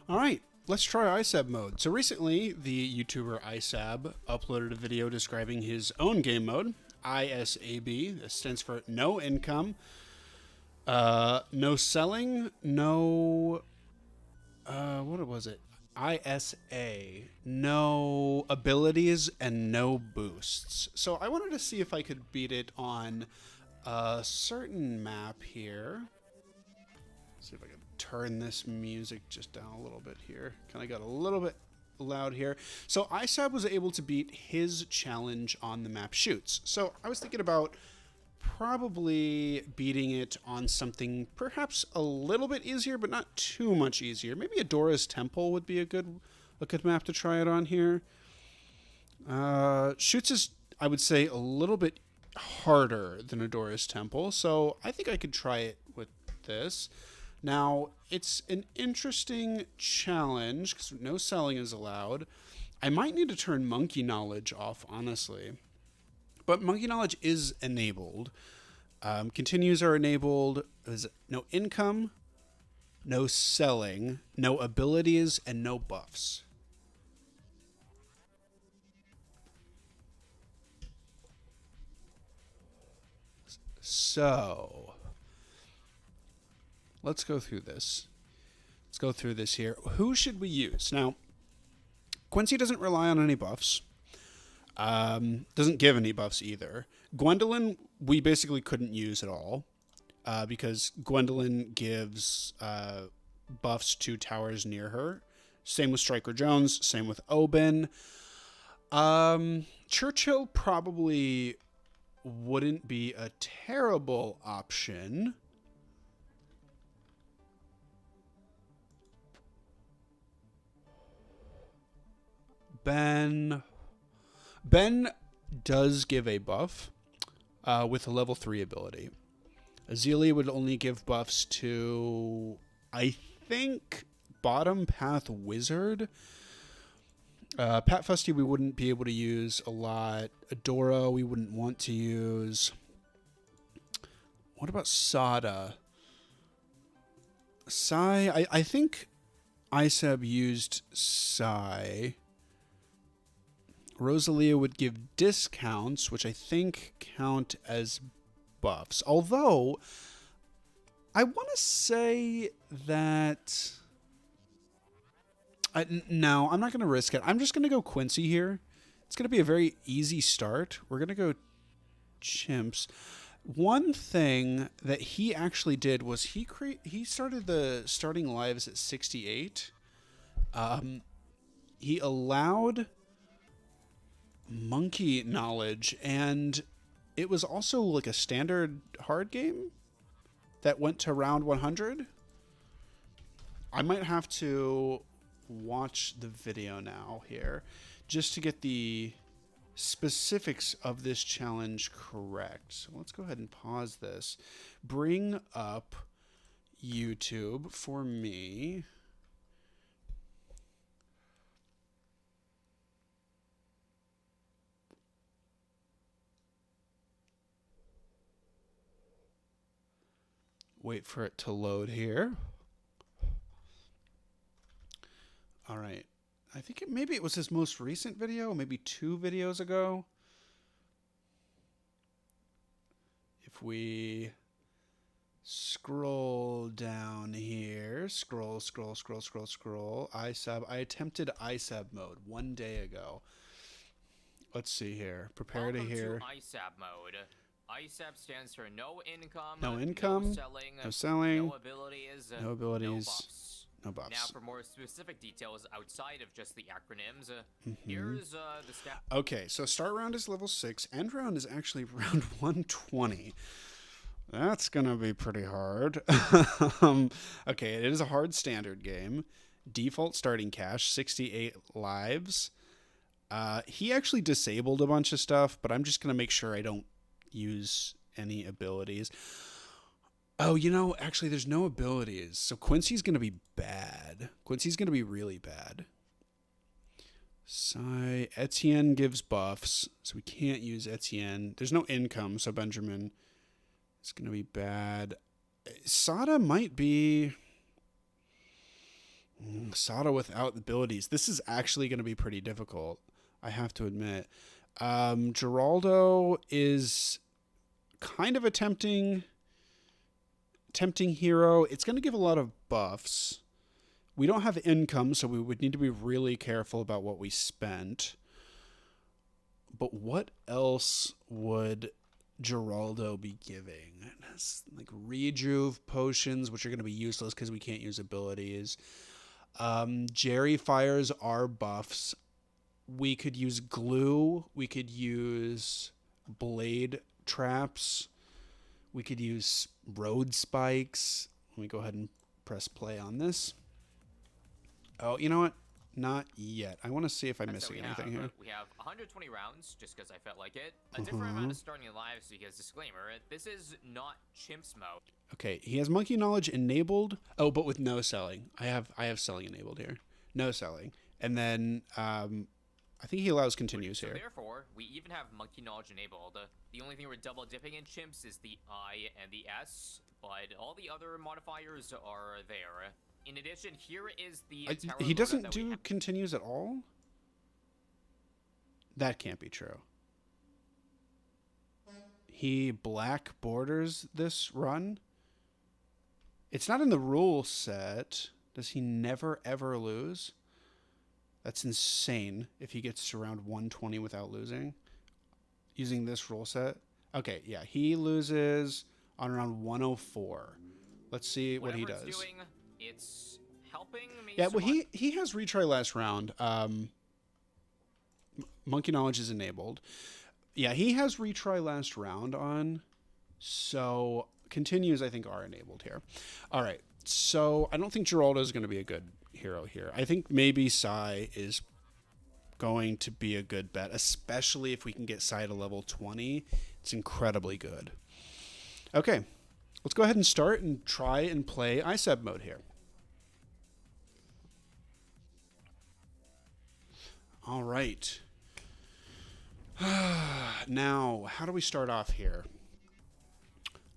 All right, let's try ISAB mode. So recently, the YouTuber ISAB uploaded a video describing his own game mode, ISAB. This stands for no income, no selling, no, what was it? ISA, no abilities, and no boosts. So I wanted to see if I could beat it on a certain map here. See if I can turn this music just down a little bit here. Kind of got a little bit loud here. So ISAB was able to beat his challenge on the map Shoots. So I was thinking about probably beating it on something perhaps a little bit easier, but not too much easier. Maybe Adora's Temple would be a good map to try it on here. Shoots is, I would say, a little bit harder than Adora's Temple, so I think I could try it with this. Now, it's an interesting challenge because no selling is allowed. I might need to turn Monkey Knowledge off, honestly. But Monkey Knowledge is enabled. Continues are enabled. There's no income, no selling, no abilities, and no buffs. So, let's go through this. Let's go through this here. Who should we use? Now, Quincy doesn't rely on any buffs. Doesn't give any buffs either. Gwendolyn, we basically couldn't use at all because Gwendolyn gives buffs to towers near her. Same with Striker Jones. Same with Oben. Churchill probably wouldn't be a terrible option. Ben does give a buff with a level 3 ability. Azealia would only give buffs to, I think, Bottom Path Wizard. Pat Fusty we wouldn't be able to use a lot. Adora we wouldn't want to use. What about Sada? Sai, I think ISAB used Sai. Rosalia would give discounts, which I think count as buffs. Although, I want to say that... no, I'm not going to risk it. I'm just going to go Quincy here. It's going to be a very easy start. We're going to go Chimps. One thing that he actually did was he started the starting lives at 68. He allowed Monkey Knowledge, and it was also like a standard hard game that went to round 100. I might have to watch the video now here just to get the specifics of this challenge correct. So let's go ahead and pause this. Bring up YouTube for me. Wait for it to load here. All right. I think maybe it was his most recent video, maybe 2 videos ago. If we scroll down here, scroll. ISAB. I attempted ISAB mode 1 day ago. Let's see here. Prepare Welcome to hear. To ISAB mode. ISAB stands for no income, No selling, no abilities, no abilities, no buffs. Now, for more specific details outside of just the acronyms, here's the stat. Okay, so start round is level 6. End round is actually round 120. That's gonna be pretty hard. Okay, it is a hard standard game. Default starting cash, 68 lives. He actually disabled a bunch of stuff, but I'm just gonna make sure I don't use any abilities. Oh, you know, actually there's no abilities. So Quincy's going to be bad. Quincy's going to be really bad. Etienne gives buffs, so we can't use Etienne. There's no income, so Benjamin is going to be bad. Sada might be... Sada without abilities. This is actually going to be pretty difficult, I have to admit. Geraldo is kind of a tempting hero. It's going to give a lot of buffs. We don't have income, so we would need to be really careful about what we spent. But what else would Geraldo be giving? It has like rejuve potions, which are going to be useless because we can't use abilities. Jerry fires our buffs. We could use glue. We could use blade traps. We could use road spikes. Let me go ahead and press play on this. Oh, you know what? Not yet. I want to see if I'm missing anything here. We have 120 rounds, just because I felt like it. A different amount of starting lives, because disclaimer, this is not Chimps mode. Okay, he has monkey knowledge enabled. Oh, but with no selling. I have selling enabled here. No selling. And then I think he allows continues here. Therefore, we even have monkey knowledge enabled. The only thing we're double dipping in Chimps is the I and the S, but all the other modifiers are there. In addition, here is the he doesn't do continues at all? That can't be true. He black borders this run? It's not in the rule set. Does he never ever lose? That's insane if he gets to round 120 without losing. Using this rule set. Okay, yeah, he loses on round 104. Let's see what he does. It's helping me. Yeah, well, he has retry last round. Monkey knowledge is enabled. Yeah, he has retry last round on. So continues, I think, are enabled here. All right. So I don't think Geraldo is going to be a good hero here. I think maybe Sai is going to be a good bet, especially if we can get Sai to level 20. It's incredibly good. Okay. Let's go ahead and start and try and play ISAB mode here. All right. Now, how do we start off here?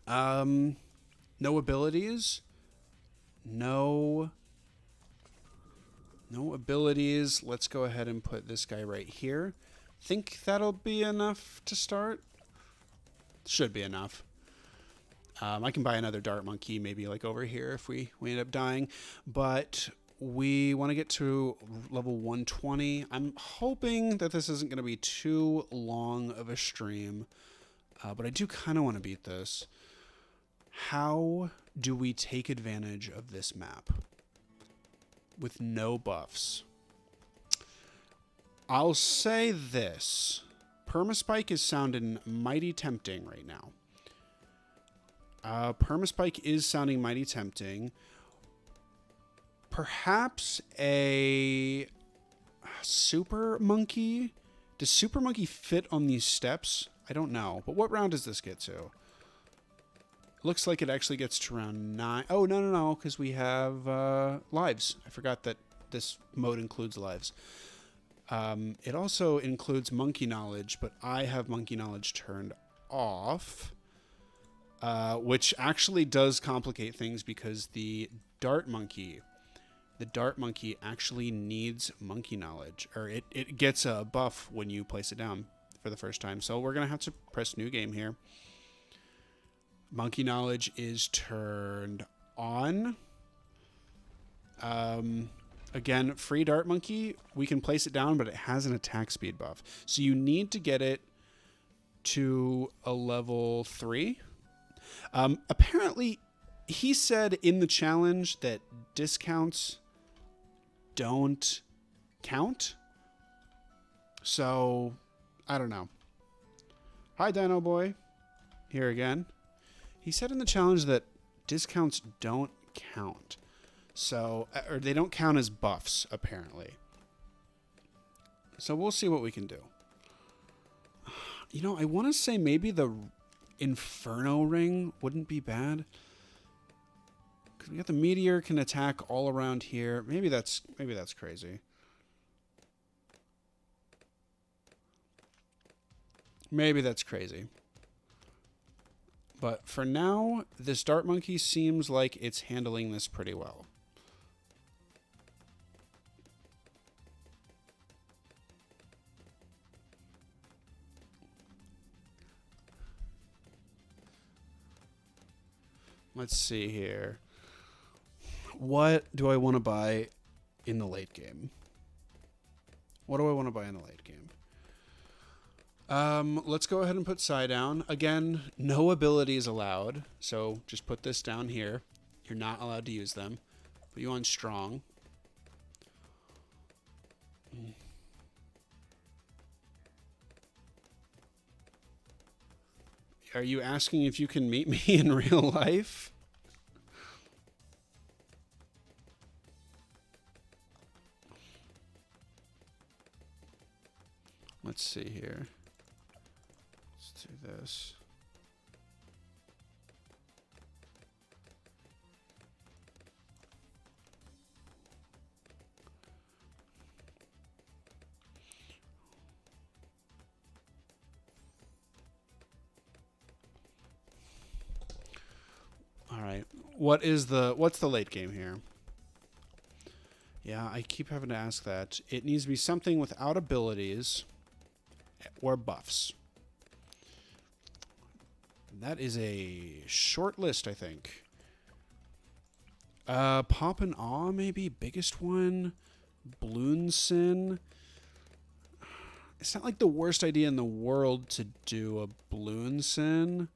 No abilities. No abilities. Let's go ahead and put this guy right here. Think that'll be enough to start? Should be enough. I can buy another dart monkey maybe like over here if we end up dying. But we want to get to level 120. I'm hoping that this isn't going to be too long of a stream. But I do kind of want to beat this. How do we take advantage of this map with no buffs? I'll say this. Permaspike is sounding mighty tempting right now. Permaspike is sounding mighty tempting. Perhaps a super monkey? Does super monkey fit on these steps? I don't know. But what round does this get to? Looks like it actually gets to round 9. Oh, no, because we have lives. I forgot that this mode includes lives. It also includes monkey knowledge, but I have monkey knowledge turned off. Which actually does complicate things because the dart monkey actually needs monkey knowledge, or it gets a buff when you place it down for the first time. So we're going to have to press new game here. Monkey knowledge is turned on. Again, free dart monkey, we can place it down, but it has an attack speed buff. So you need to get it to a level 3. Apparently, he said in the challenge that discounts don't count. So, I don't know. Hi, Dino Boy. Here again. He said in the challenge that discounts don't count. So, or they don't count as buffs, apparently. So we'll see what we can do. You know, I want to say maybe the Inferno Ring wouldn't be bad. Because we got the meteor can attack all around here. Maybe that's crazy. Maybe that's crazy. But for now, this dart monkey seems like it's handling this pretty well. Let's see here. What do I want to buy in the late game? What do I want to buy in the late game? Let's go ahead and put Psy down. Again, no abilities allowed, so just put this down here. You're not allowed to use them. Put you on strong. Are you asking if you can meet me in real life? Let's see here. Let's do this. All right. What's the late game here? Yeah, I keep having to ask that. It needs to be something without abilities or buffs. That is a short list, I think. Pop and Awe, maybe? Biggest one? Bloonsin? It's not like the worst idea in the world to do a Bloonsin.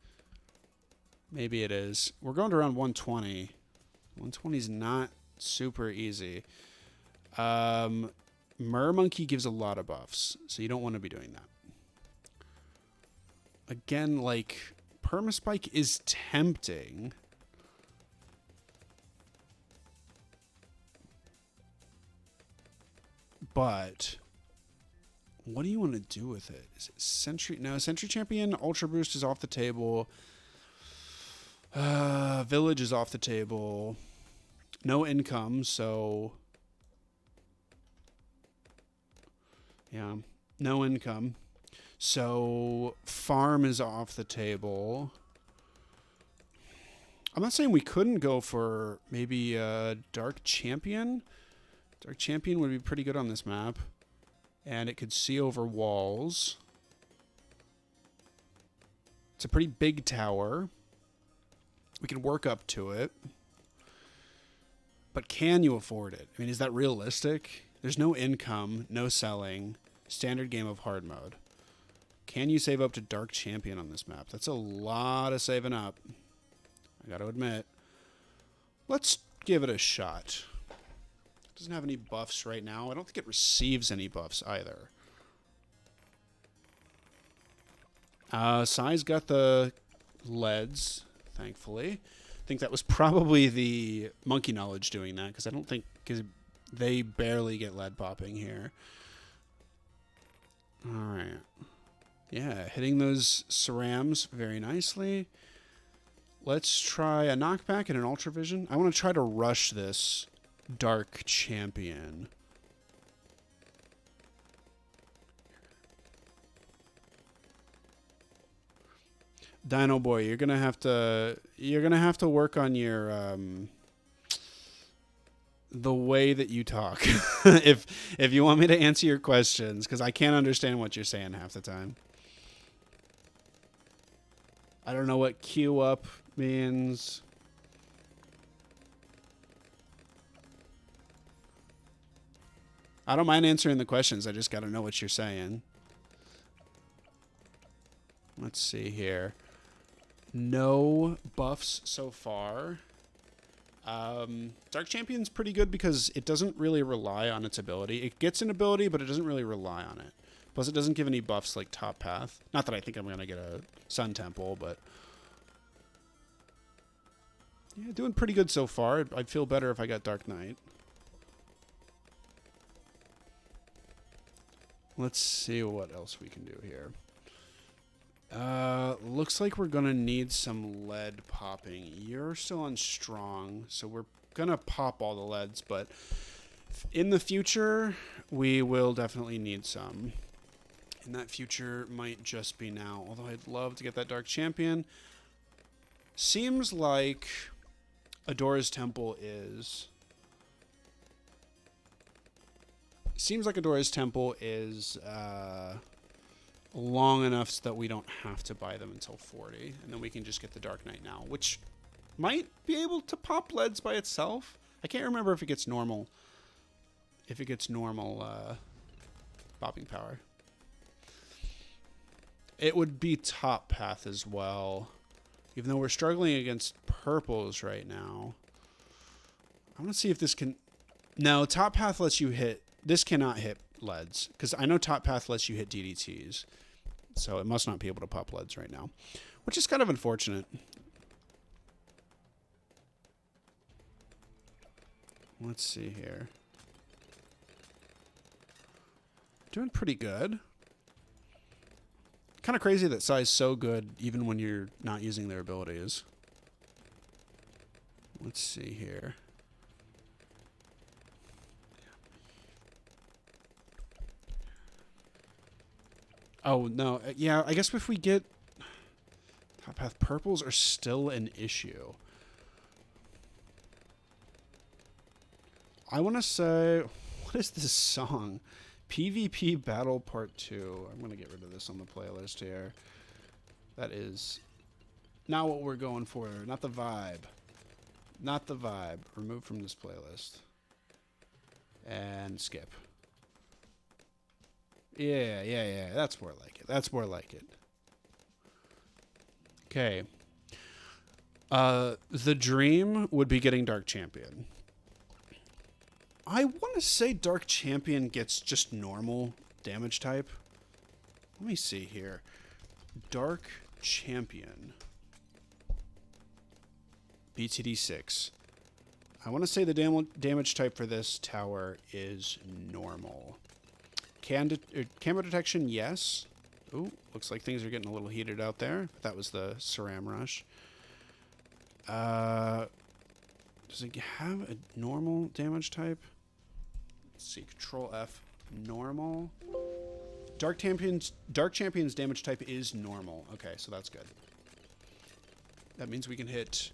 Maybe it is. We're going to around 120. 120 is not super easy. Mermonkey gives a lot of buffs, so you don't want to be doing that. Again, like, Permaspike is tempting. But what do you want to do with it? Is it Sentry? No, Sentry Champion, Ultra Boost is off the table. Village is off the table. No income, so... Yeah, no income. So, farm is off the table. I'm not saying we couldn't go for maybe a Dark Champion. Dark Champion would be pretty good on this map. And it could see over walls. It's a pretty big tower. We can work up to it. But can you afford it? I mean, is that realistic? There's no income, no selling, standard game of hard mode. Can you save up to Dark Champion on this map? That's a lot of saving up. I gotta admit. Let's give it a shot. It doesn't have any buffs right now. I don't think it receives any buffs either. Psy's got the leads, thankfully. I think that was probably the monkey knowledge doing that, because I don't think... Cause they barely get lead popping here. Alright. Yeah, hitting those cerams very nicely. Let's try a knockback and an ultra vision. I want to try to rush this Dark Champion. Dino Boy, you're gonna have to work on your the way that you talk. if you want me to answer your questions, because I can't understand what you're saying half the time. I don't know what queue up means. I don't mind answering the questions. I just got to know what you're saying. Let's see here. No buffs so far. Dark Champion's pretty good because it doesn't really rely on its ability. It gets an ability, but it doesn't really rely on it. Plus, it doesn't give any buffs like Top Path. Not that I think I'm going to get a Sun Temple, but... Yeah, doing pretty good so far. I'd feel better if I got Dark Knight. Let's see what else we can do here. Looks like we're gonna need some lead popping. You're still on strong, so we're gonna pop all the leads, but in the future, we will definitely need some. And that future might just be now, although I'd love to get that Dark Champion. Seems like Adora's Temple is... long enough so that we don't have to buy them until 40, and then we can just get the Dark Knight now, which might be able to pop leads by itself. I can't remember if it gets normal. If it gets normal popping power. It would be top path as well. Even though we're struggling against purples right now. I want to see if this can... No, top path lets you hit... This cannot hit leads. Because I know top path lets you hit DDTs. So it must not be able to pop leads right now. Which is kind of unfortunate. Let's see here. Doing pretty good. Kind of crazy that Psy's so good even when you're not using their abilities. Let's see here. Oh, no. Yeah, I guess if we get... Top path purples are still an issue. I want to say... What is this song? PvP Battle Part 2. I'm going to get rid of this on the playlist here. That is not what we're going for. Not the vibe. Not the vibe. Remove from this playlist. And skip. Yeah. That's more like it. That's more like it. Okay. The dream would be getting Dark Champion. I want to say Dark Champion gets just normal damage type. Let me see here. Dark Champion. BTD6. I want to say the damage type for this tower is normal. Camo detection, yes. Ooh, looks like things are getting a little heated out there. That was the Saram Rush. Does it have a normal damage type? Let's see, Control F, normal. Dark Champion's damage type is normal. Okay, so that's good. That means we can hit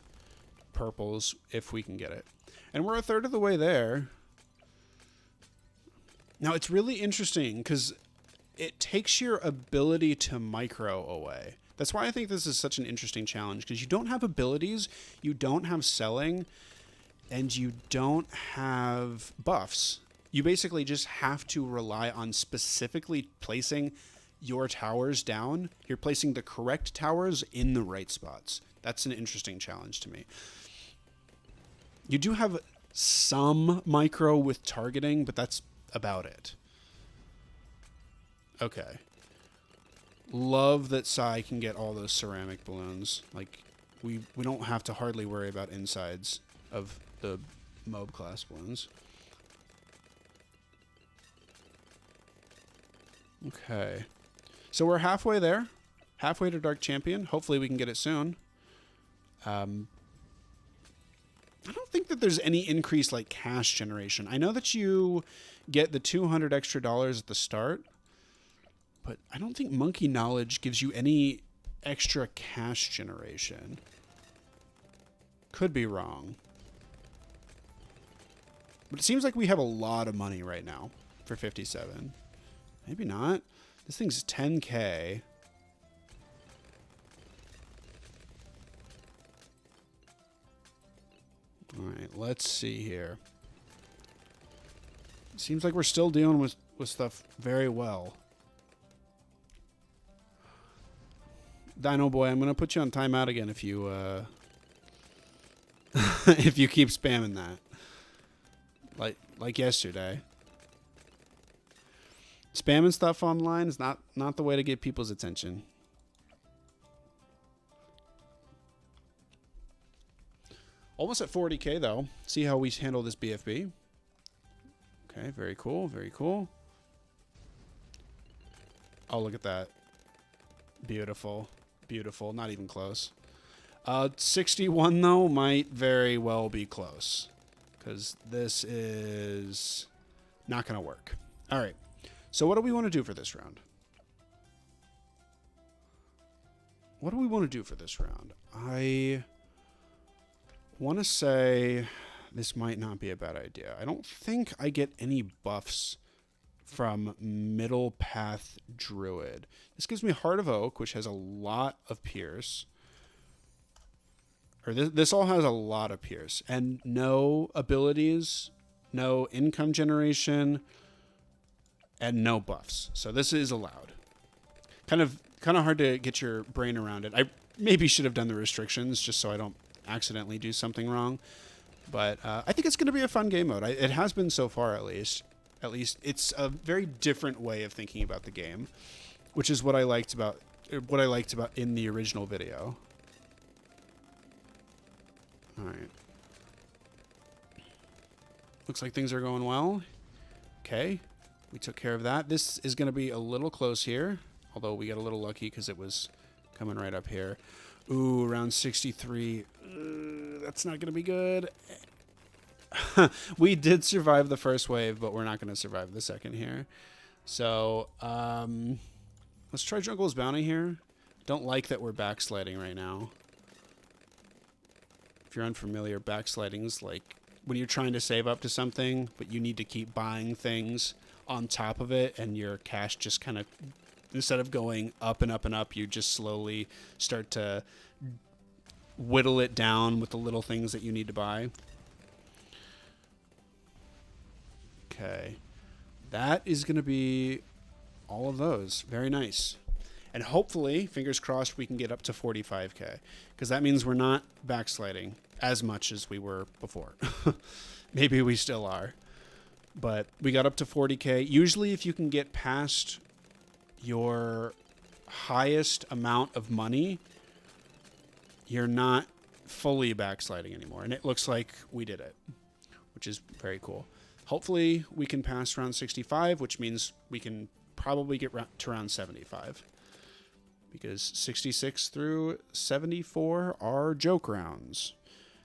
purples if we can get it. And we're a third of the way there. Now, it's really interesting because it takes your ability to micro away. That's why I think this is such an interesting challenge, because you don't have abilities, you don't have selling, and you don't have buffs. You basically just have to rely on specifically placing your towers down. You're placing the correct towers in the right spots. That's an interesting challenge to me. You do have some micro with targeting, but that's about it. Okay. Love that Psy can get all those ceramic balloons. Like, we don't have to hardly worry about insides of the MOB class balloons. Okay. So we're halfway there. Halfway to Dark Champion. Hopefully we can get it soon. I don't think that there's any increase like cash generation. I know that you get the $200 extra at the start, but I don't think Monkey Knowledge gives you any extra cash generation. Could be wrong. But it seems like we have a lot of money right now for 57. Maybe not. This thing's 10K. All right, let's see here. Seems like we're still dealing with stuff very well. Dino Boy, I'm going to put you on timeout again if you if you keep spamming that. Like yesterday. Spamming stuff online is not the way to get people's attention. Almost at 40K though. See how we handle this BFB. Okay, very cool, very cool. Oh, look at that. Beautiful, beautiful. Not even close. 61 though might very well be close, because this is not going to work. All right. So what do we want to do for this round? What do we want to do for this round? I want to say this might not be a bad idea. I don't think I get any buffs from Middle Path Druid. This gives me Heart of Oak, which has a lot of Pierce. or this all has a lot of Pierce and no abilities, no income generation, and no buffs. So this is allowed. Kind of hard to get your brain around it. I maybe should have done the restrictions just so I don't accidentally do something wrong. But I think it's going to be a fun game mode. It has been so far, at least. At least it's a very different way of thinking about the game, which is what I liked about in the original video. All right. Looks like things are going well. Okay. We took care of that. This is going to be a little close here, although we got a little lucky because it was coming right up here. Ooh, round 63. That's not going to be good. We did survive the first wave, but we're not going to survive the second here. So, let's try Jungle's Bounty here. Don't like that we're backsliding right now. If you're unfamiliar, backsliding's like when you're trying to save up to something, but you need to keep buying things on top of it, and your cash just kind of, instead of going up and up and up, you just slowly start to whittle it down with the little things that you need to buy. Okay. That is going to be all of those. Very nice. And hopefully, fingers crossed, we can get up to 45k. Because that means we're not backsliding as much as we were before. Maybe we still are. But we got up to 40k. Usually, if you can get past your highest amount of money, you're not fully backsliding anymore. And it looks like we did it, which is very cool. Hopefully, we can pass round 65, which means we can probably get to round 75. Because 66 through 74 are joke rounds.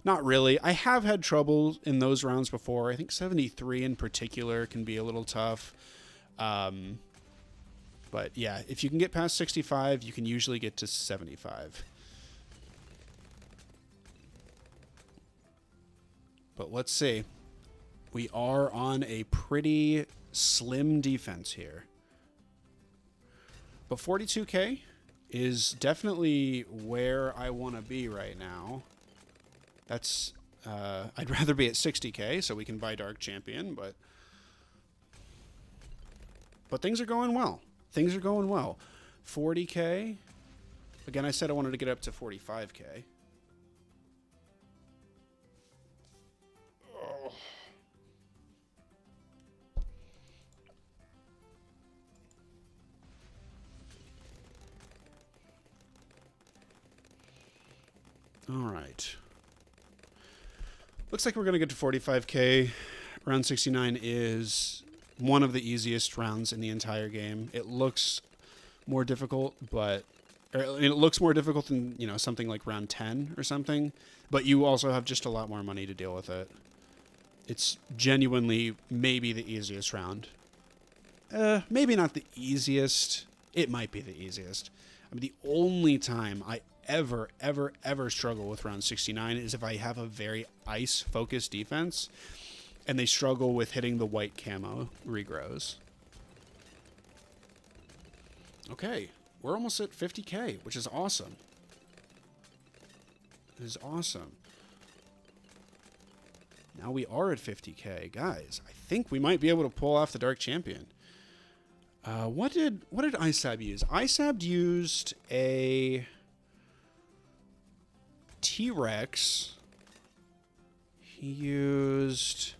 Not really. I have had trouble in those rounds before. I think 73 in particular can be a little tough. But yeah, if you can get past 65, you can usually get to 75. But let's see. We are on a pretty slim defense here. But 42k is definitely where I want to be right now. That's, I'd rather be at 60k so we can buy Dark Champion, but things are going well. Things are going well. 40k. Again, I said I wanted to get up to 45k. Oh. All right. Looks like we're going to get to 45k. Round 69 is one of the easiest rounds in the entire game. It looks more difficult, but it looks more difficult than, you know, something like round 10 or something, but you also have just a lot more money to deal with it. It's genuinely maybe the easiest round. Maybe not the easiest. It might be the easiest. I mean, the only time I ever struggle with round 69 is if I have a very ice-focused defense and they struggle with hitting the white camo regrows. Okay, we're almost at 50k, which is awesome. It is awesome. Now we are at 50k. Guys, I think we might be able to pull off the Dark Champion. What did ISAB use? ISAB used a T-Rex. He used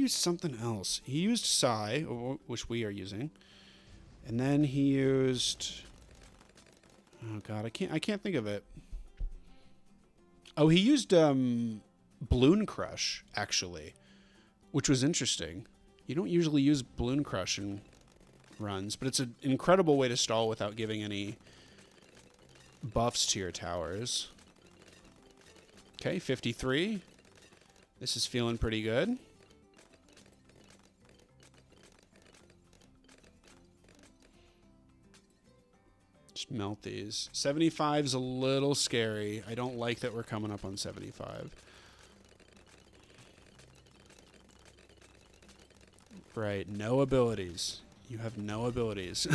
something else. He used Psy, which we are using. And then he used, oh god, I can't think of it. Oh, he used Balloon Crush, actually, which was interesting. You don't usually use Balloon Crush in runs, but it's an incredible way to stall without giving any buffs to your towers. Okay, 53. This is feeling pretty good. Just melt these. 75 is a little scary. I don't like that we're coming up on 75. Right, no abilities. You have no abilities.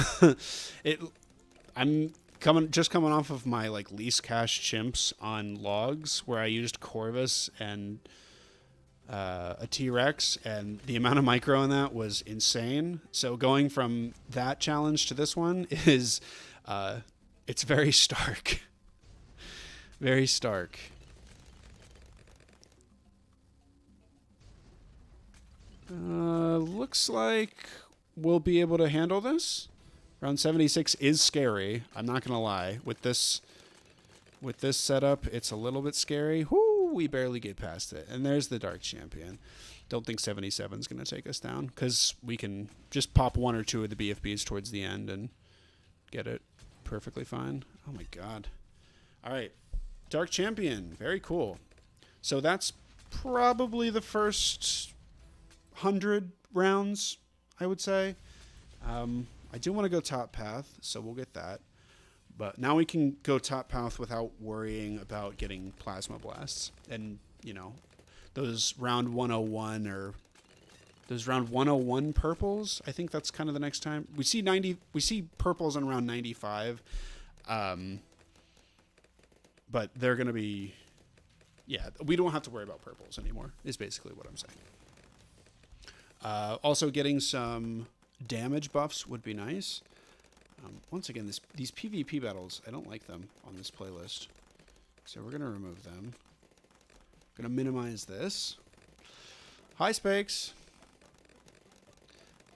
coming off of my like least cache chimps on logs, where I used Corvus and a T-Rex, and the amount of micro in that was insane. So going from that challenge to this one is, it's very stark. Very stark. Looks like we'll be able to handle this. Round 76 is scary. I'm not gonna lie. With this setup, it's a little bit scary. Whoo, we barely get past it. And there's the Dark Champion. Don't think 77 is gonna take us down, because we can just pop one or two of the BFBs towards the end and get it perfectly fine. Oh my god. All right, Dark Champion, very cool. So that's probably the first 100 rounds, I would say. I do want to go top path, so we'll get that. But now we can go top path without worrying about getting plasma blasts. And, you know, those round 101 or those round 101 purples, I think that's kind of the next time. We see purples on round 95. But they're going to be, yeah, we don't have to worry about purples anymore, is basically what I'm saying. Also, getting some damage buffs would be nice. Once again, these PvP battles, I don't like them on this playlist. So we're going to remove them. Going to minimize this. Hi, Spakes.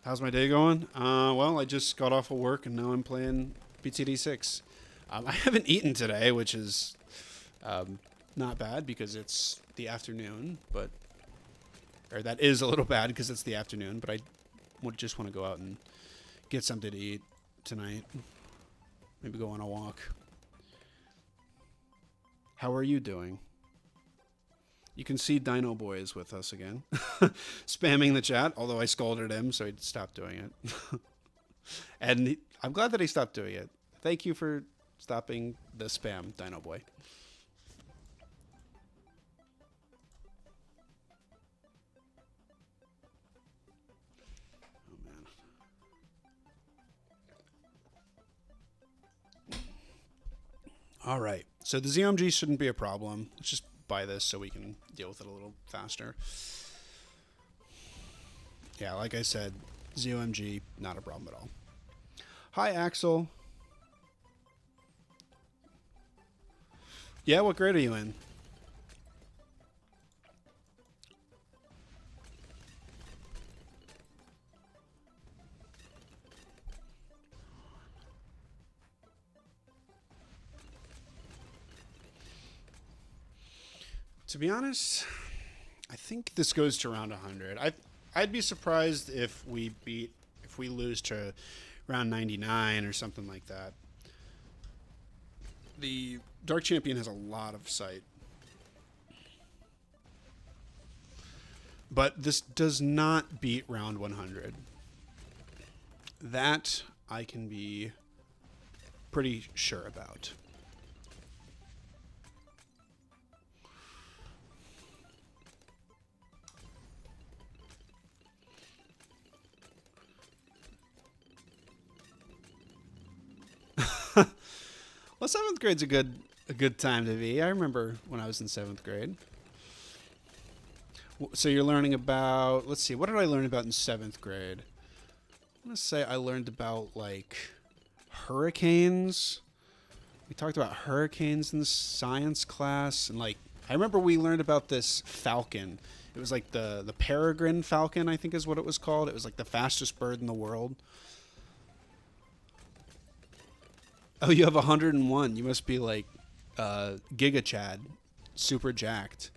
How's my day going? Well, I just got off of work and now I'm playing BTD6. I haven't eaten today, which is not bad because it's the afternoon, but... Or that is a little bad because it's the afternoon, but I would just want to go out and get something to eat tonight. Maybe go on a walk. How are you doing? You can see Dino Boy is with us again. Spamming the chat, although I scolded him, so he stopped doing it. And I'm glad that he stopped doing it. Thank you for stopping the spam, Dino Boy. All right, so the ZOMG shouldn't be a problem. Let's just buy this so we can deal with it a little faster. Yeah, like I said, ZOMG, not a problem at all. Hi, Axel. Yeah, what grade are you in? To be honest, I think this goes to around 100. I'd be surprised if we lose to round 99 or something like that. The Dark Champion has a lot of sight. But this does not beat round 100. That I can be pretty sure about. Well, 7th grade's a good time to be. I remember when I was in 7th grade. So you're learning about, let's see, what did I learn about in 7th grade? I'm going to say I learned about, like, hurricanes. We talked about hurricanes in the science class. And, like, I remember we learned about this falcon. It was, like, the peregrine falcon, I think is what it was called. It was, like, the fastest bird in the world. Oh, you have 101. You must be like Giga Chad, super jacked.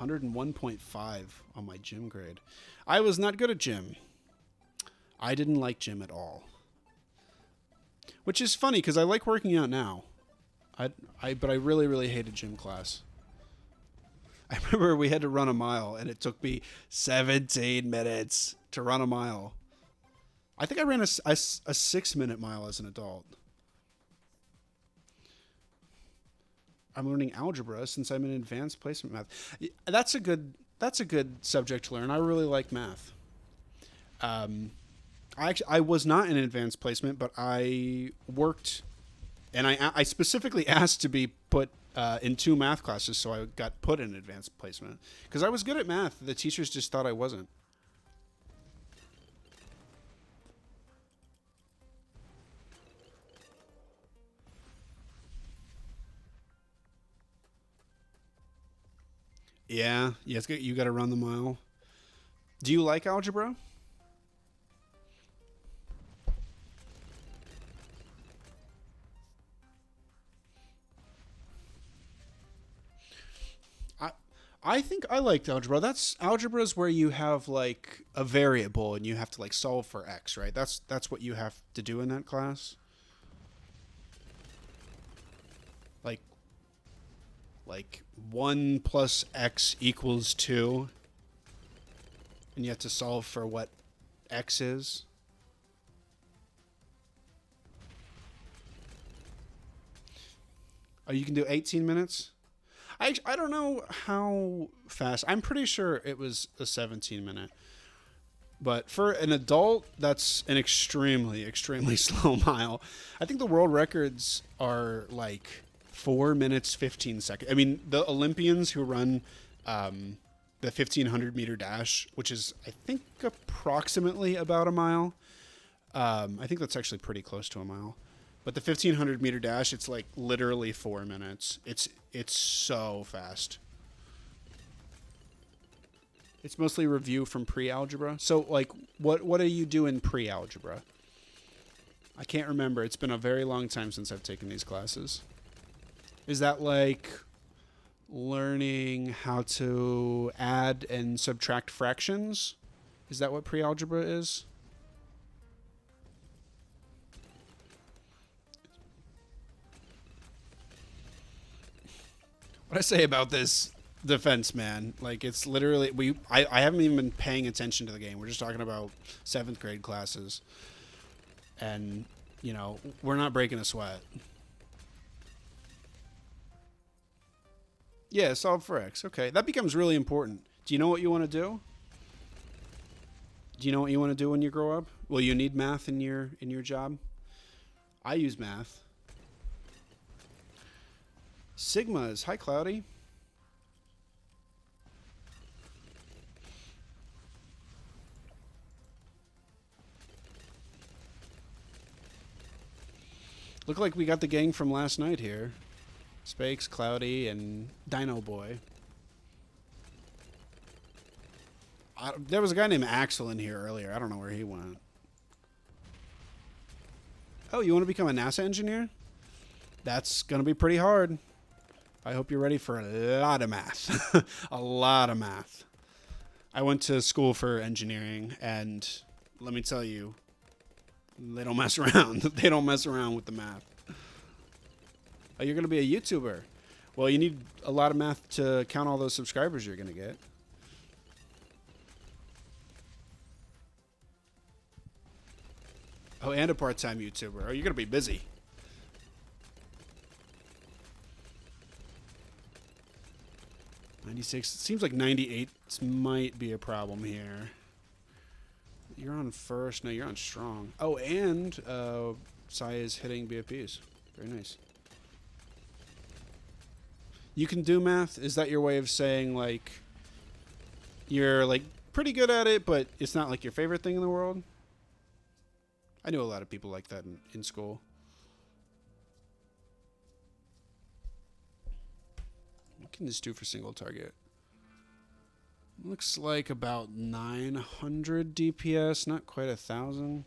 101.5 on my gym grade. I was not good at gym. I didn't like gym at all. Which is funny because I like working out now. But I really, really hated gym class. I remember we had to run a mile and it took me 17 minutes to run a mile. I think I ran a 6-minute mile as an adult. I'm learning algebra since I'm in advanced placement math. That's a good subject to learn. I really like math. I was not in advanced placement, but I worked And I specifically asked to be put in 2 math classes, so I got put in advanced placement. Because I was good at math. The teachers just thought I wasn't. Yeah, you got to run the mile. Do you like algebra? I think I liked algebra. Algebra is where you have like a variable and you have to like solve for x, right? That's what you have to do in that class. Like like 1 plus x equals 2, and you have to solve for what x is. Oh, you can do 18 minutes? I don't know how fast. I'm pretty sure it was a 17-minute. But for an adult, that's an extremely, extremely slow mile. I think the world records are like 4 minutes, 15 seconds. I mean, the Olympians who run the 1,500-meter dash, which is, I think, approximately about a mile. I think that's actually pretty close to a mile. But the 1,500-meter dash, it's like literally 4 minutes. It's so fast. It's mostly review from pre-algebra. So, like, what do you do in pre-algebra? I can't remember. It's been a very long time since I've taken these classes. Is that like learning how to add and subtract fractions? Is that what pre-algebra is? What I say about this defense, man, like it's literally I haven't even been paying attention to the game. We're just talking about 7th grade classes, and you know we're not breaking a sweat. Yeah, solve for x. Okay, that becomes really important. Do you know what you want to do? Do you know what you want to do when you grow up? Will you need math in your job? I use math. Sigmas. Hi, Cloudy. Look like we got the gang from last night here. Spakes, Cloudy, and Dino Boy. There was a guy named Axel in here earlier. I don't know where he went. Oh, you want to become a NASA engineer? That's going to be pretty hard. I hope you're ready for a lot of math. A lot of math. I went to school for engineering, and let me tell you, they don't mess around. They don't mess around with the math. Oh, you're going to be a YouTuber. Well, you need a lot of math to count all those subscribers you're going to get. Oh, and a part-time YouTuber. Oh, you're going to be busy. $96. It seems like 98 might be a problem here. You're on first. No, you're on strong. Oh, and Sai is hitting BFPs. Very nice. You can do math? Is that your way of saying, like, you're, like, pretty good at it, but it's not, like, your favorite thing in the world? I knew a lot of people like that in school. What can this do for single target? Looks like about 900 DPS, not quite 1,000.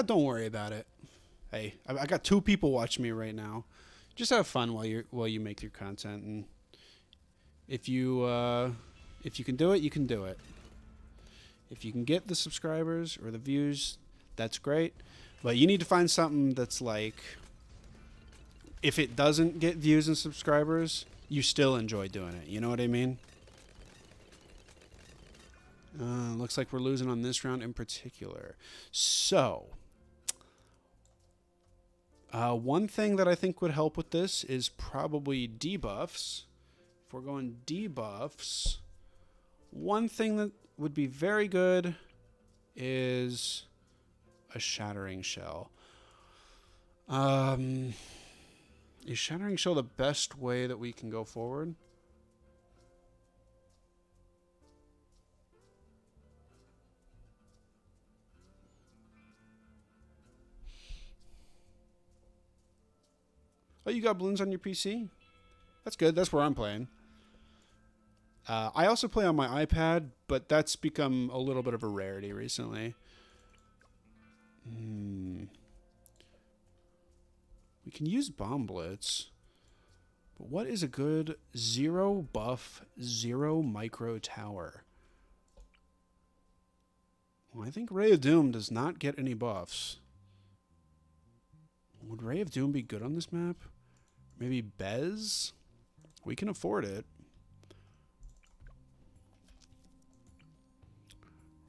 Don't worry about it. Hey, I got 2 people watching me right now. Just have fun while you make your content, and if you can do it, you can do it. If you can get the subscribers or the views, that's great. But you need to find something that's like, if it doesn't get views and subscribers, you still enjoy doing it. You know what I mean? Looks like we're losing on this round in particular. So, one thing that I think would help with this is probably debuffs. If we're going debuffs, one thing that would be very good is a shattering shell. Is shattering shell the best way that we can go forward? Oh, you got balloons on your PC? That's good. That's where I'm playing. I also play on my iPad, but that's become a little bit of a rarity recently. We can use Bomb Blitz. But what is a good 0 buff, 0 micro tower? Well, I think Ray of Doom does not get any buffs. Would Ray of Doom be good on this map? Maybe Bez? We can afford it.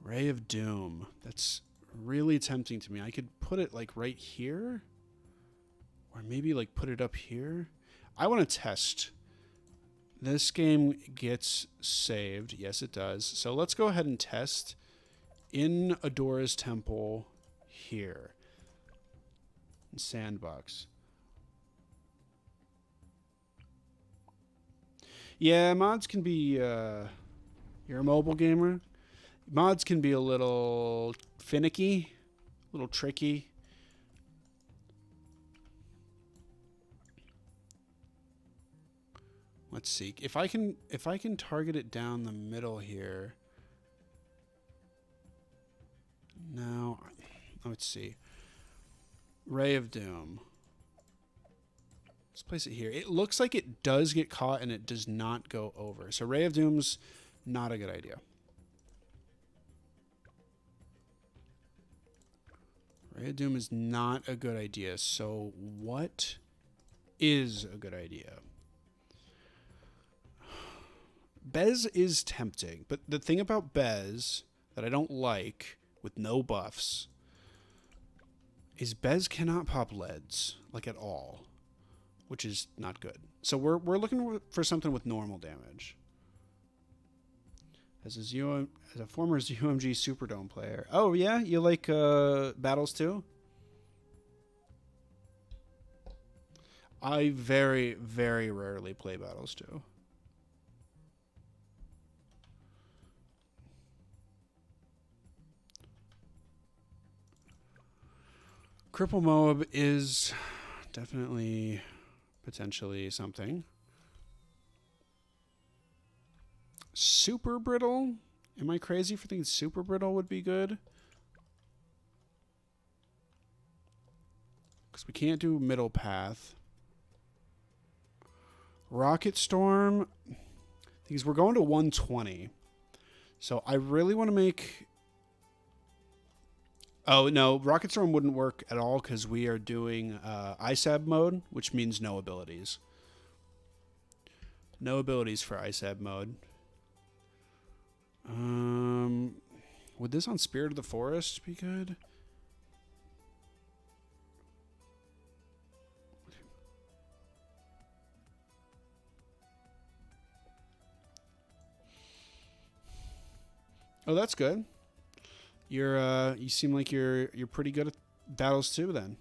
Ray of Doom. That's really tempting to me. I could put it like right here. Or maybe like put it up here. I want to test. This game gets saved. Yes, it does. So let's go ahead and test in Adora's Temple here. In Sandbox. Yeah, mods can be, you're a mobile gamer. Mods can be a little finicky, a little tricky. Let's see. If I can target it down the middle here. No. Let's see. Ray of Doom. Let's place it here. It looks like it does get caught and it does not go over. So Ray of Doom's not a good idea. Ray of Doom is not a good idea. So what is a good idea? Bez is tempting, but the thing about Bez that I don't like with no buffs is Bez cannot pop leads, like at all, which is not good. So we're looking for something with normal damage. As a former UMG Superdome player. Oh yeah, you like battles too? I very, very rarely play battles too. Cripple Moab is definitely potentially something. Super Brittle? Am I crazy for thinking Super Brittle would be good? Because we can't do Middle Path. Rocket Storm. Because we're going to 120. So I really want to make... Oh, no. Rocket Storm wouldn't work at all because we are doing ISAB mode, which means no abilities. No abilities for ISAB mode. Would this on Spirit of the Forest be good? Oh, that's good. You seem like you're pretty good at battles too then.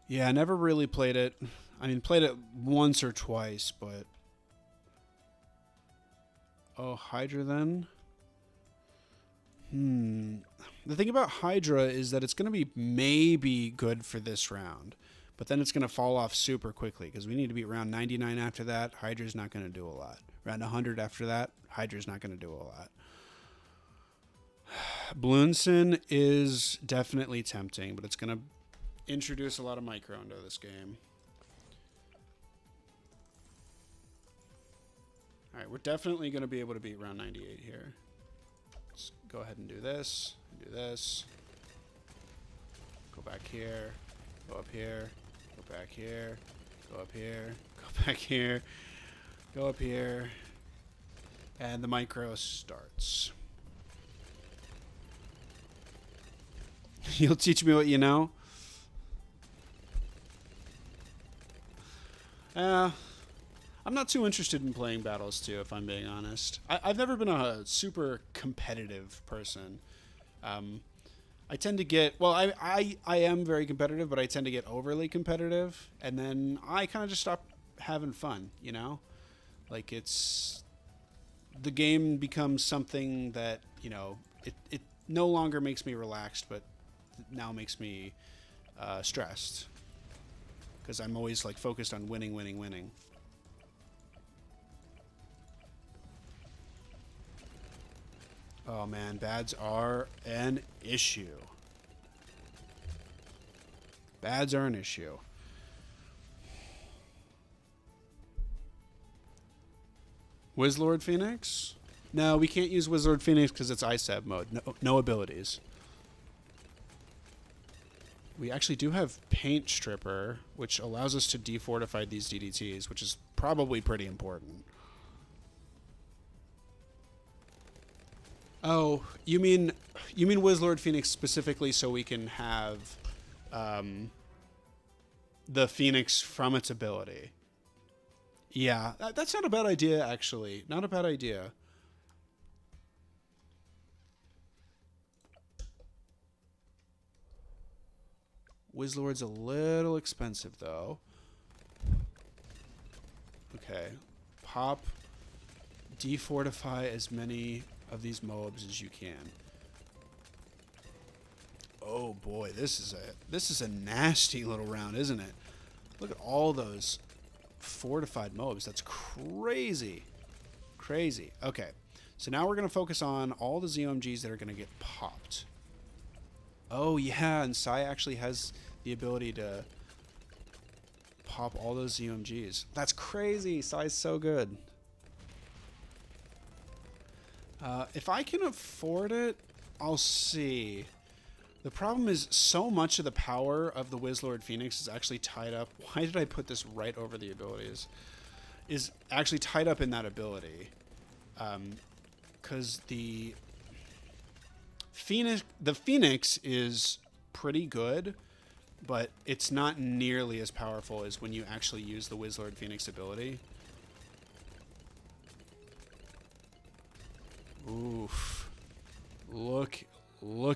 Yeah, I never really played it. I mean, played it once or twice, but oh, Hydra then? The thing about Hydra is that it's going to be maybe good for this round, but then it's going to fall off super quickly because we need to beat round 99 after that. Hydra's not going to do a lot. Round 100 after that, Hydra's not going to do a lot. Bloonson is definitely tempting, but it's going to introduce a lot of micro into this game. All right, we're definitely going to be able to beat round 98 here. Let's go ahead and do this, and do this. Go back here, go up here, go back here, go up here, go back here, go up here, and the micro starts. You'll teach me what you know? I'm not too interested in playing Battles 2, if I'm being honest. I've never been a super competitive person. I tend to get, well, I am very competitive, but I tend to get overly competitive, and then I kind of just stop having fun, you know? Like, the game becomes something that, you know, it no longer makes me relaxed, but now makes me stressed. Because I'm always, like, focused on winning, winning, winning. Oh, man, bads are an issue. Bads are an issue. Wizlord Phoenix? No, we can't use Wizlord Phoenix because it's ISAB mode. No abilities. We actually do have Paint Stripper, which allows us to defortify these DDTs, which is probably pretty important. Oh, you mean Wizlord Phoenix specifically so we can have the Phoenix from its ability? Yeah, that's not a bad idea, actually. Not a bad idea. Wizlord's a little expensive, though. Okay. Pop. Defortify as many of these mobs as you can. Oh boy, this is a nasty little round, isn't it? Look at all those fortified mobs. That's crazy. Crazy. Okay. So now we're going to focus on all the ZOMGs that are going to get popped. Oh yeah, and Sai actually has the ability to pop all those ZOMGs. That's crazy. Sai's so good. If I can afford it, I'll see. The problem is so much of the power of the Wizlord Phoenix is actually tied up. Why did I put this right over the abilities? Is actually tied up in that ability. Because the Phoenix is pretty good, but it's not nearly as powerful as when you actually use the Wizlord Phoenix ability. Oof. Look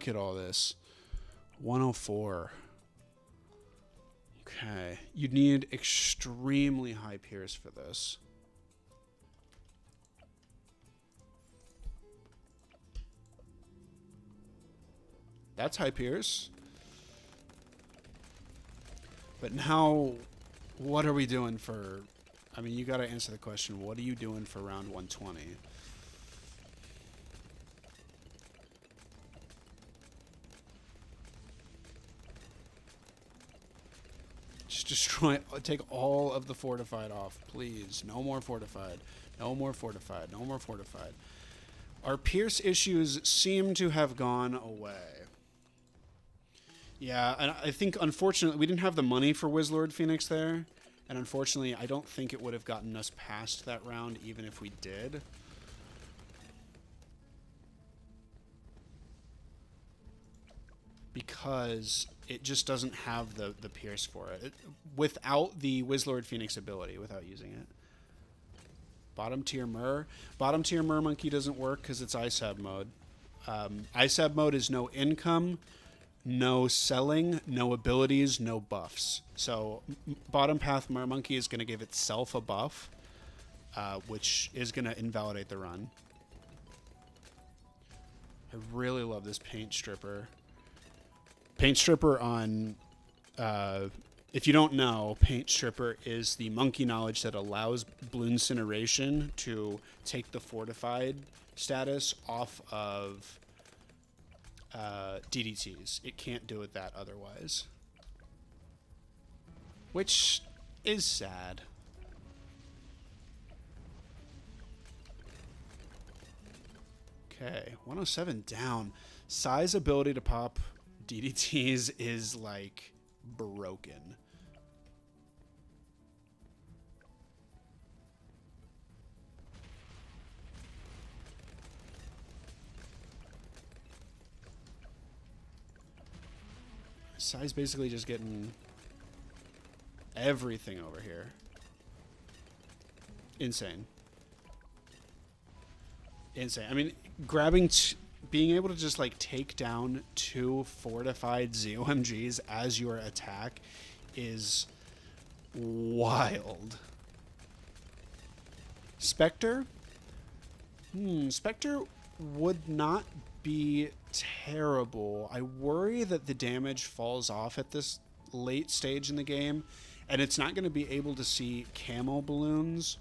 at all this. 104. Okay. You'd need extremely high Pierce for this. That's high Pierce. But now, what are we doing for... I mean, you gotta answer the question, what are you doing for round 120? Just destroy... Take all of the fortified off, please. No more fortified. No more fortified. No more fortified. Our Pierce issues seem to have gone away. Yeah, and I think, unfortunately, we didn't have the money for Wizlord Phoenix there. And unfortunately, I don't think it would have gotten us past that round, even if we did. Because it just doesn't have the Pierce for it. Without the Wizlord Phoenix ability, without using it. Bottom tier Mer. Bottom tier Mer Monkey doesn't work because it's ISAB mode. ISAB mode is no income, no selling, no abilities, no buffs. So bottom path Mer Monkey is going to give itself a buff, which is going to invalidate the run. I really love this Paint Stripper. Paint Stripper on... if you don't know, Paint Stripper is the monkey knowledge that allows Bloon Incineration to take the fortified status off of DDTs. It can't do it that otherwise. Which is sad. Okay, 107 down. Sai's ability to pop DDTs is like broken. Sai's basically just getting everything over here. insane. Insane. I mean, being able to just like take down 2 fortified ZOMGs as your attack is wild. Spectre? Spectre would not be terrible. I worry that the damage falls off at this late stage in the game, and it's not going to be able to see camo balloons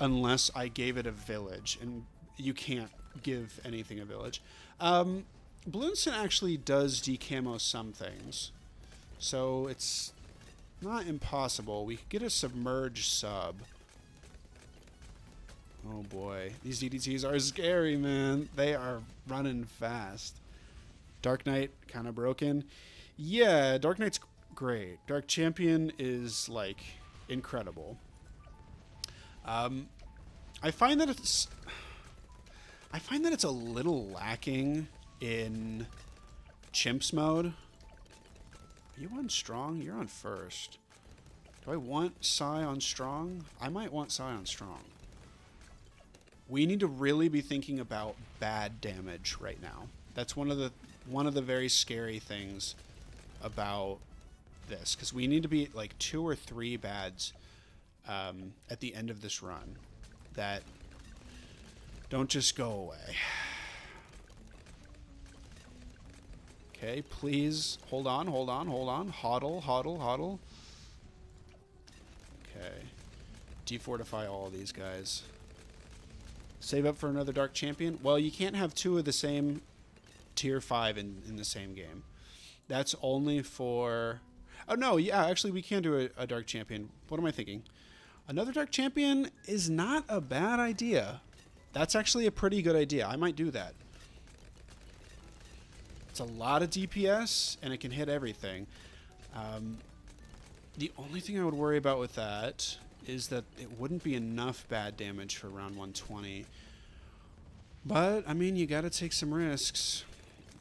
unless I gave it a village, and you can't give anything a village. Bloonson actually does decamo some things, so it's not impossible. We could get a submerged sub. Oh boy, these DDTs are scary, man. They are running fast. Dark Knight kind of broken. Yeah, Dark Knight's great. Dark Champion is like incredible. I find that it's a little lacking in Chimps mode. Are you on strong? You're on first. Do I want Psy on strong? I might want Psy on strong. We need to really be thinking about bad damage right now. That's one of the very scary things about this, because we need to be like 2 or 3 bads at the end of this run that don't just go away. Okay, please hold on. Hodl. Okay, defortify all of these guys. Save up for another Dark Champion? Well, you can't have 2 of the same tier 5 in the same game. That's only for... Oh, no, yeah, actually, we can do a Dark Champion. What am I thinking? Another Dark Champion is not a bad idea. That's actually a pretty good idea. I might do that. It's a lot of DPS, and it can hit everything. The only thing I would worry about with that is that it wouldn't be enough bad damage for round 120. But, I mean, you gotta take some risks.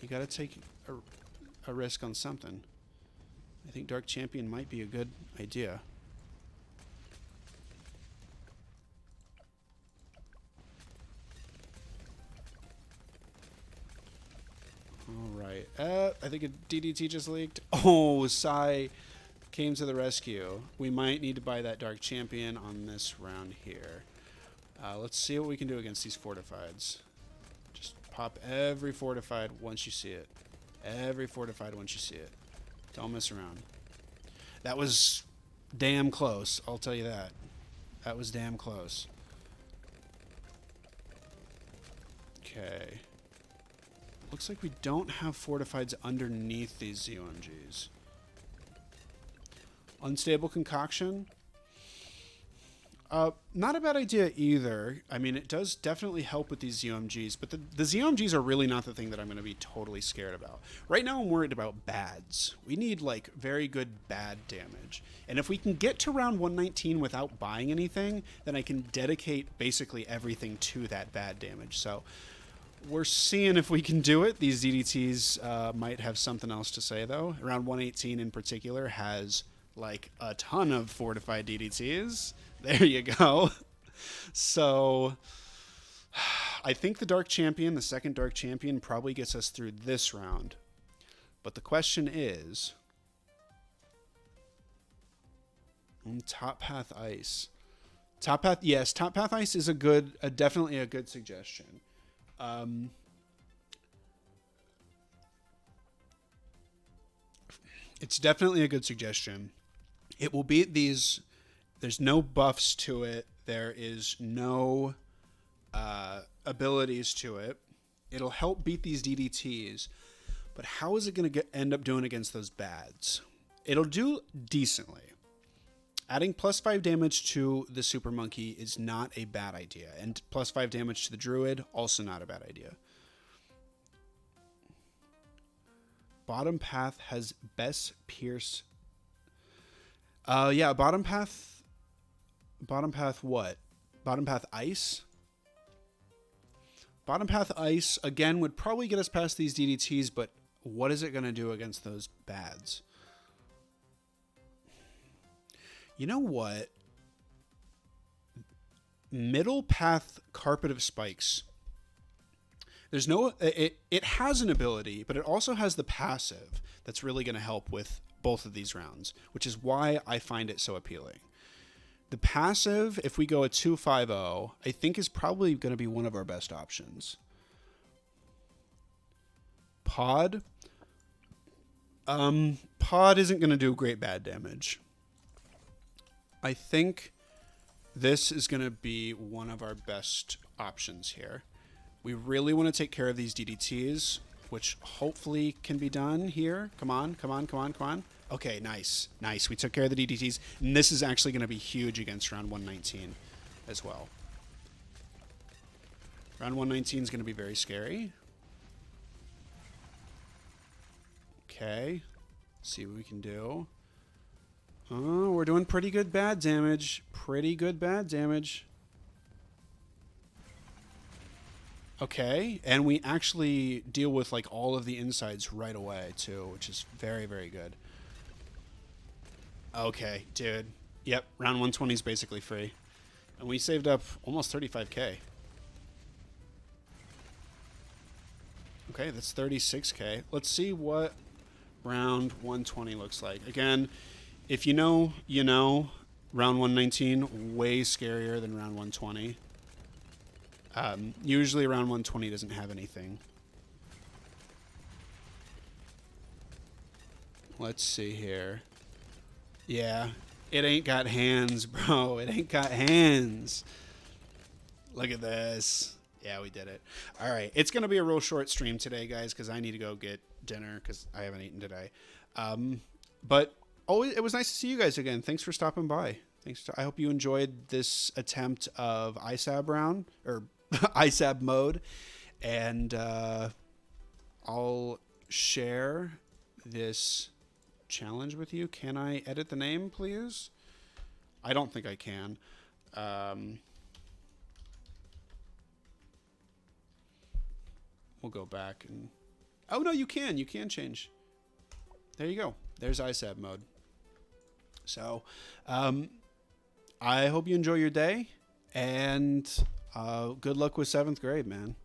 You gotta take a risk on something. I think Dark Champion might be a good idea. Alright. I think a DDT just leaked. Oh, Psy came to the rescue. We might need to buy that Dark Champion on this round here. Let's see what we can do against these fortifieds. Just pop every fortified once you see it. Every fortified once you see it. Don't mess around. That was damn close, I'll tell you that. That was damn close. Okay. Looks like we don't have fortifieds underneath these ZOMGs. Unstable concoction. Not a bad idea either. I mean, it does definitely help with these ZOMGs, but the ZOMGs are really not the thing that I'm going to be totally scared about. Right now, I'm worried about bads. We need, like, very good bad damage. And if we can get to round 119 without buying anything, then I can dedicate basically everything to that bad damage. So we're seeing if we can do it. These DDTs might have something else to say, though. Round 118 in particular has, like, a ton of fortified DDTs. There you go. So I think the Dark Champion, the second Dark Champion, probably gets us through this round. But the question is, Top Path Ice. Top Path, yes, Top Path Ice is definitely a good suggestion. It's definitely a good suggestion. It will beat these. There's no buffs to it. There is no abilities to it. It'll help beat these DDTs. But how is it going to end up doing against those bads? It'll do decently. Adding +5 damage to the Super Monkey is not a bad idea. And +5 damage to the Druid, also not a bad idea. Bottom Path has best Pierce. Yeah, Bottom Path what? Bottom Path Ice? Bottom Path Ice, again, would probably get us past these DDTs, but what is it going to do against those bads? You know what? Middle Path Carpet of Spikes. There's no, it has an ability, but it also has the passive that's really going to help with both of these rounds, which is why I find it so appealing. The passive, if we go a 2-5-0, I think is probably going to be one of our best options. Pod. Pod isn't going to do great bad damage. I think this is going to be one of our best options here. We really want to take care of these DDTs, which hopefully can be done here. Come on, come on, come on, come on. Okay, nice. Nice. We took care of the DDTs. And this is actually going to be huge against round 119 as well. Round 119 is going to be very scary. Okay. See what we can do. Oh, we're doing pretty good bad damage. Pretty good bad damage. Okay, and we actually deal with like all of the insides right away too, which is very, very good. Okay, dude. Yep, round 120 is basically free. And we saved up almost 35k. Okay, that's 36k. Let's see what round 120 looks like. Again, if you know, you know. Round 119, way scarier than round 120. Usually round 120 doesn't have anything. Let's see here. Yeah, it ain't got hands, bro. It ain't got hands. Look at this. Yeah, we did it. All right, it's going to be a real short stream today, guys, because I need to go get dinner because I haven't eaten today. But always, it was nice to see you guys again. Thanks for stopping by. I hope you enjoyed this attempt of ISAB round, or ISAB mode, and I'll share this challenge with you. Can I edit the name, please? I don't think I can. We'll go back and... Oh, no, you can. You can change. There you go. There's ISAB mode. So, I hope you enjoy your day, and good luck with 7th grade, man.